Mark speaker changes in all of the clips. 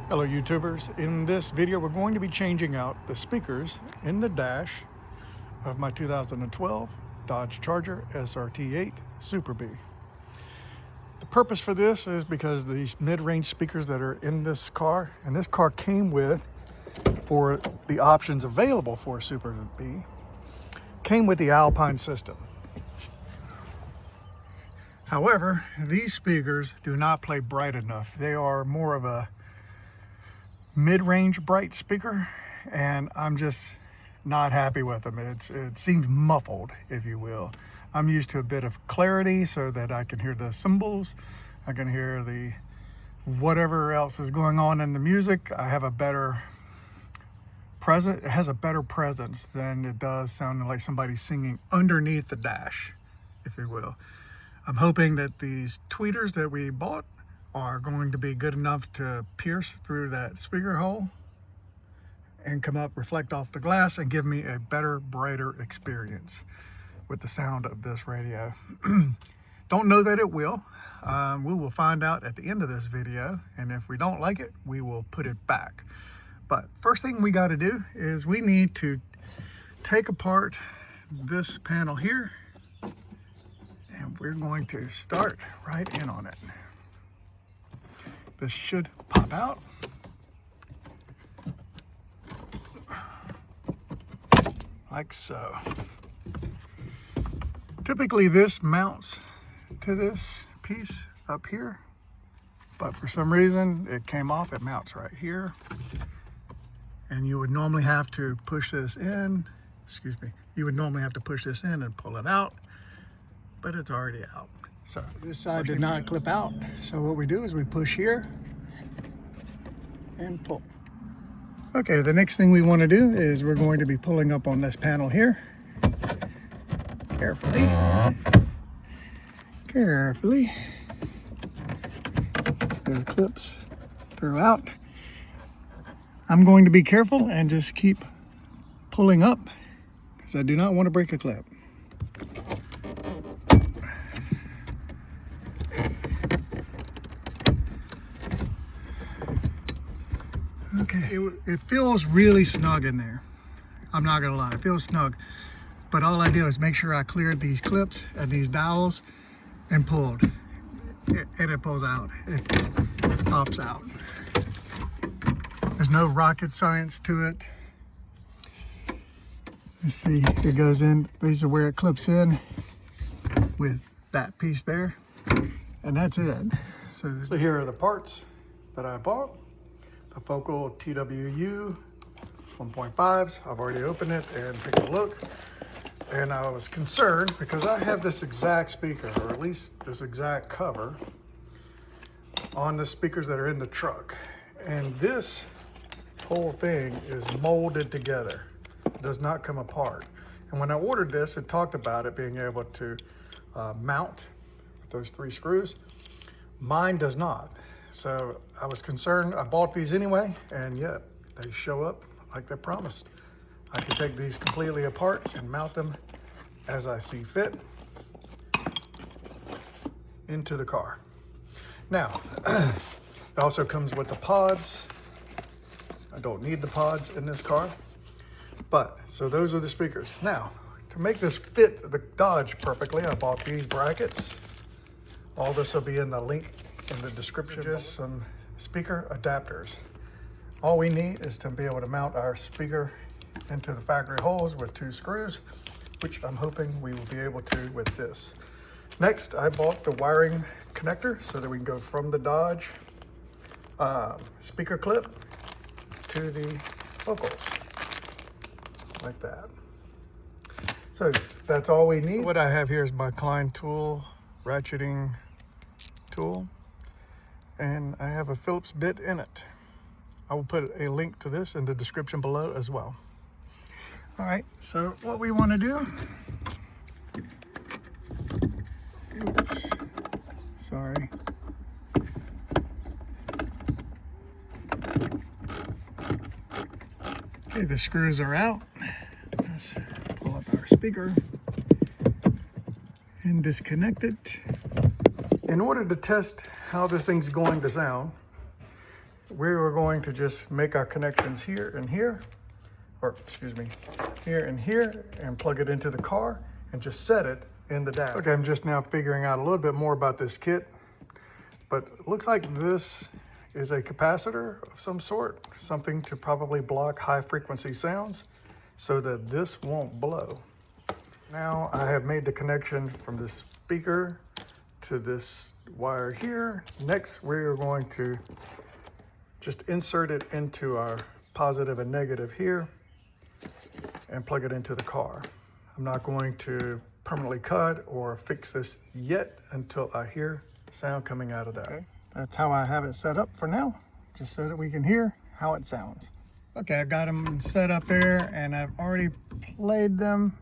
Speaker 1: Hello YouTubers, in this video we're going to be changing out the speakers in the dash of my 2012 Dodge Charger SRT8 SuperBee. The purpose for this is because these mid-range speakers that are in this car, and this car came with, for the options available for SuperBee, came with the Alpine system. However, these speakers do not play bright enough. They are more of a mid-range bright speaker, and I'm just not happy with them. It seems muffled, if you will. I'm used to a bit of clarity so that I can hear the cymbals, I can hear the whatever else is going on in the music. I have a better presence. It has a better presence than it does sounding like somebody singing underneath the dash, if you will. I'm hoping that these tweeters that we bought are going to be good enough to pierce through that speaker hole and come up, reflect off the glass, and give me a better, brighter experience with the sound of this radio. Don't know that it will. We will find out at the end of this video, and if we don't like it, we will put it back. But first thing we got to do is we need to take apart this panel here, and we're going to start right in on it. This should pop out. Like so. Typically this mounts to this piece up here, but for some reason it came off. It mounts right here. And you would normally have to push this in, you would normally have to push this in and pull it out, but it's already out. So this side did not clip out. So what we do is we push here and pull. Okay, the next thing we want to do is we're going to be pulling up on this panel here. Carefully. Carefully. There are clips throughout. I'm going to be careful and just keep pulling up because I do not want to break a clip. Okay, it feels really snug in there. I'm not gonna lie, it feels snug. But all I did was make sure I cleared these clips and these dowels and pulled. And it pulls out, it pops out. There's no rocket science to it. Let's see, it goes in. These are where it clips in with that piece there. And that's it. So here are the parts that I bought. The Focal TWU 1.5s. I've already opened it and taken a look. And I was concerned because I have this exact speaker, or at least this exact cover, on the speakers that are in the truck. And this whole thing is molded together. It does not come apart. And when I ordered this, it talked about it being able to mount with those 3 screws. Mine does not. So I was concerned. I bought these anyway, and yet they show up like they promised. I can take these completely apart and mount them as I see fit into the car. Now, it also comes with the pods. I don't need the pods in this car, but so those are the speakers. Now, to make this fit the Dodge perfectly, I bought these brackets. All this will be in the link in the description. Just some speaker adapters. All we need is to be able to mount our speaker into the factory holes with 2 screws, which I'm hoping we will be able to with this. Next, I bought the wiring connector so that we can go from the Dodge speaker clip to the vocals, like that. So that's all we need. What I have here is my Klein tool, ratcheting tool, and I have a Phillips bit in it. I will put a link to this in the description below as well. All right, so what we want to do, oops, sorry. Okay, the screws are out. Let's pull up our speaker and disconnect it. In order to test how this thing's going to sound, we were going to just make our connections here and here, or excuse me, here and here, and plug it into the car and just set it in the dash. Okay, I'm just now figuring out a little bit more about this kit, but it looks like this is a capacitor of some sort, something to probably block high frequency sounds so that this won't blow. Now I have made the connection from this speaker to this wire here. Next, we're going to just insert it into our positive and negative here and plug it into the car. I'm not going to permanently cut or fix this yet until I hear sound coming out of that. Okay. That's how I have it set up for now, just so that we can hear how it sounds. Okay, I've got them set up there and I've already played them.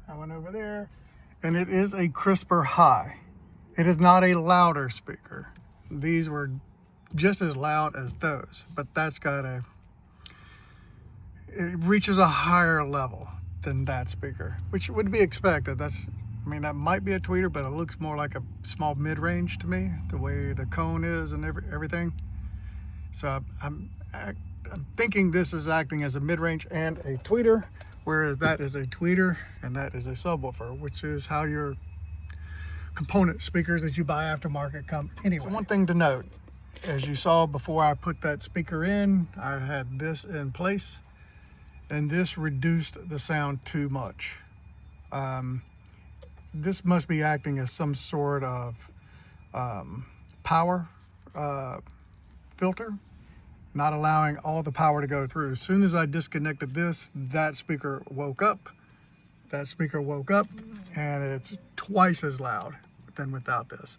Speaker 1: That one over there. And it is a crisper high. It is not a louder speaker. These were just as loud as those, but that's got a, it reaches a higher level than that speaker, which would be expected. That's, I mean, that might be a tweeter, but it looks more like a small mid-range to me, the way the cone is and everything. So I'm thinking this is acting as a mid-range and a tweeter, whereas that is a tweeter and that is a subwoofer, which is how your component speakers that you buy aftermarket come anyway. So one thing to note, as you saw before I put that speaker in, I had this in place, and this reduced the sound too much. This must be acting as some sort of power filter, not allowing all the power to go through. As soon as I disconnected this, that speaker woke up. That speaker woke up, and it's twice as loud than without this.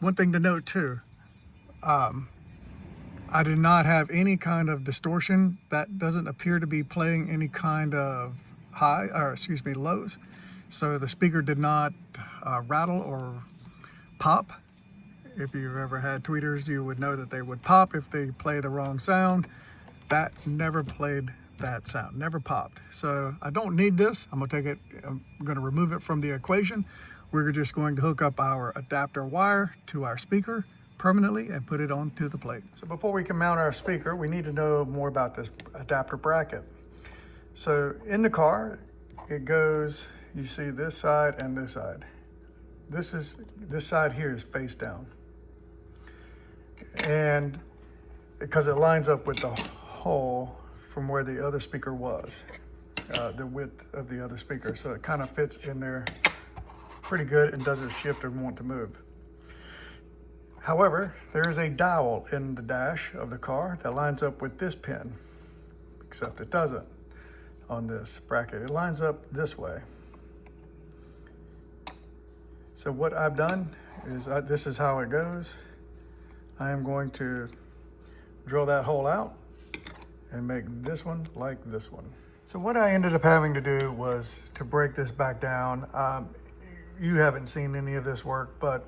Speaker 1: One thing to note too, I did not have any kind of distortion. That doesn't appear to be playing any kind of high, or excuse me, lows. So the speaker did not rattle or pop. If you've ever had tweeters, you would know that they would pop if they play the wrong sound. That never played that sound, never popped. So I don't need this. I'm gonna remove it from the equation. We're just going to hook up our adapter wire to our speaker permanently and put it onto the plate. So before we can mount our speaker, we need to know more about this adapter bracket. So in the car, it goes, you see this side and this side. This side here is face down. And because it lines up with the hole from where the other speaker was, the width of the other speaker. So it kind of fits in there pretty good and doesn't shift or want to move. However, there is a dowel in the dash of the car that lines up with this pin, except it doesn't on this bracket. It lines up this way. So what I've done is, this is how it goes. I am going to drill that hole out and make this one like this one. So what I ended up having to do was to break this back down. You haven't seen any of this work, but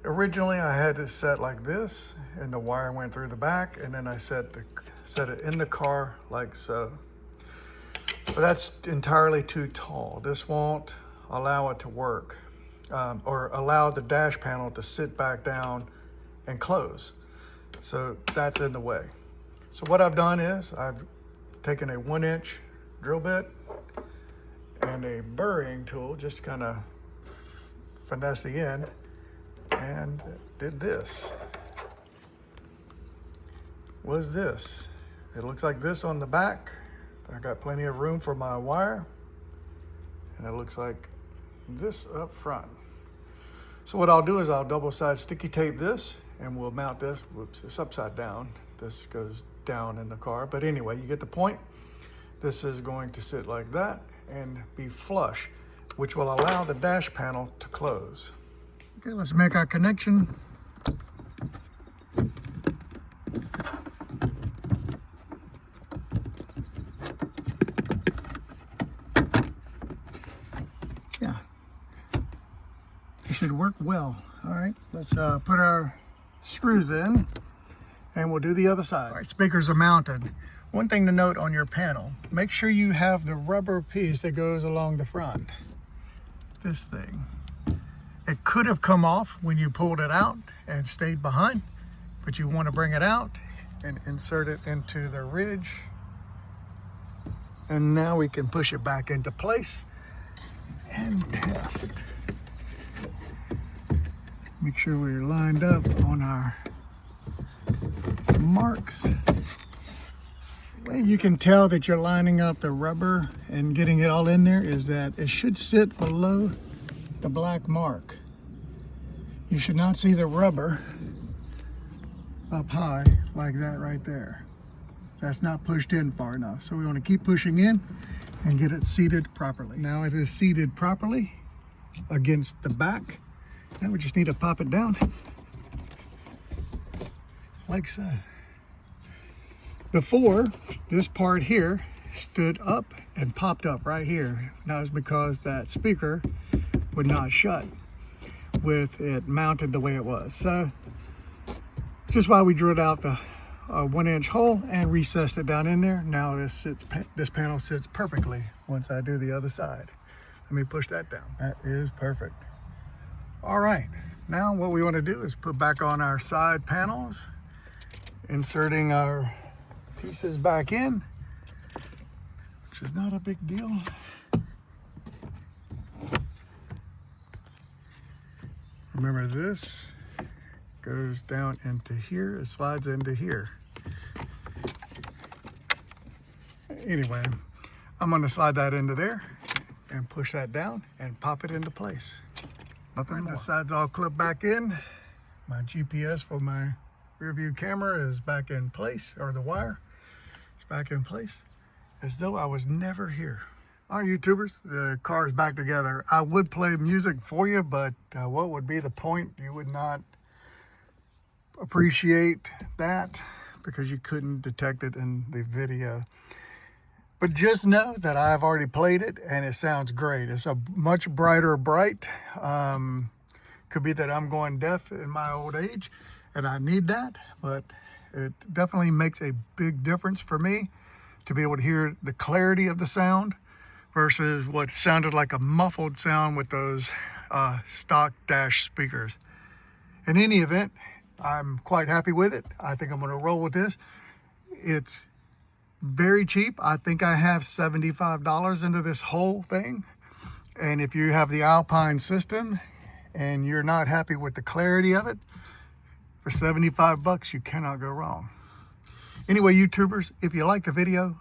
Speaker 1: originally I had this set like this, and the wire went through the back, and then I set it in the car like so. But that's entirely too tall. This won't allow it to work, or allow the dash panel to sit back down and close. So that's in the way. So what I've done is I've taken a 1-inch drill bit and a burring tool, just to kind of finesse the end, and did this. Was this. It looks like this on the back. I got plenty of room for my wire, and it looks like this up front. So what I'll do is I'll double side sticky tape this, and we'll mount this. Whoops, it's upside down. This goes down in the car, but anyway, you get the point. This is going to sit like that and be flush, which will allow the dash panel to close. Okay, let's make our connection. Yeah, it should work well. All right, let's put our screws in, and we'll do the other side. All right, speakers are mounted. One thing to note on your panel, make sure you have the rubber piece that goes along the front. This thing. It could have come off when you pulled it out and stayed behind. but you want to bring it out and insert it into the ridge. And now we can push it back into place and test. Make sure we're lined up on our marks. The way you can tell that you're lining up the rubber and getting it all in there is that it should sit below the black mark. You should not see the rubber up high like that right there. That's not pushed in far enough. So we want to keep pushing in and get it seated properly. Now it is seated properly against the back. Now we just need to pop it down like so. Before, this part here stood up and popped up right here. That was because that speaker would not shut with it mounted the way it was. So just why we drilled out the 1-inch hole and recessed it down in there. Now this panel sits perfectly once I do the other side. Let me push that down. That is perfect. All right, now what we want to do is put back on our side panels, inserting our pieces back in, which is not a big deal. Remember, this goes down into here, it slides into here. Anyway, I'm going to slide that into there and push that down and pop it into place. Nothing more. This side's all clipped back in. My GPS for my rear view camera is back in place, or the wire is back in place, as though I was never here. All right, YouTubers, the car is back together. I would play music for you, but what would be the point? You would not appreciate that because you couldn't detect it in the video. But just know that I've already played it and it sounds great. It's a much brighter bright. Could be that I'm going deaf in my old age and I need that, but it definitely makes a big difference for me to be able to hear the clarity of the sound versus what sounded like a muffled sound with those stock dash speakers. In any event, I'm quite happy with it. I think I'm going to roll with this. It's very cheap. I think I have $75 into this whole thing. And if you have the Alpine system and you're not happy with the clarity of it, for 75 bucks, you cannot go wrong. Anyway, YouTubers, if you like the video,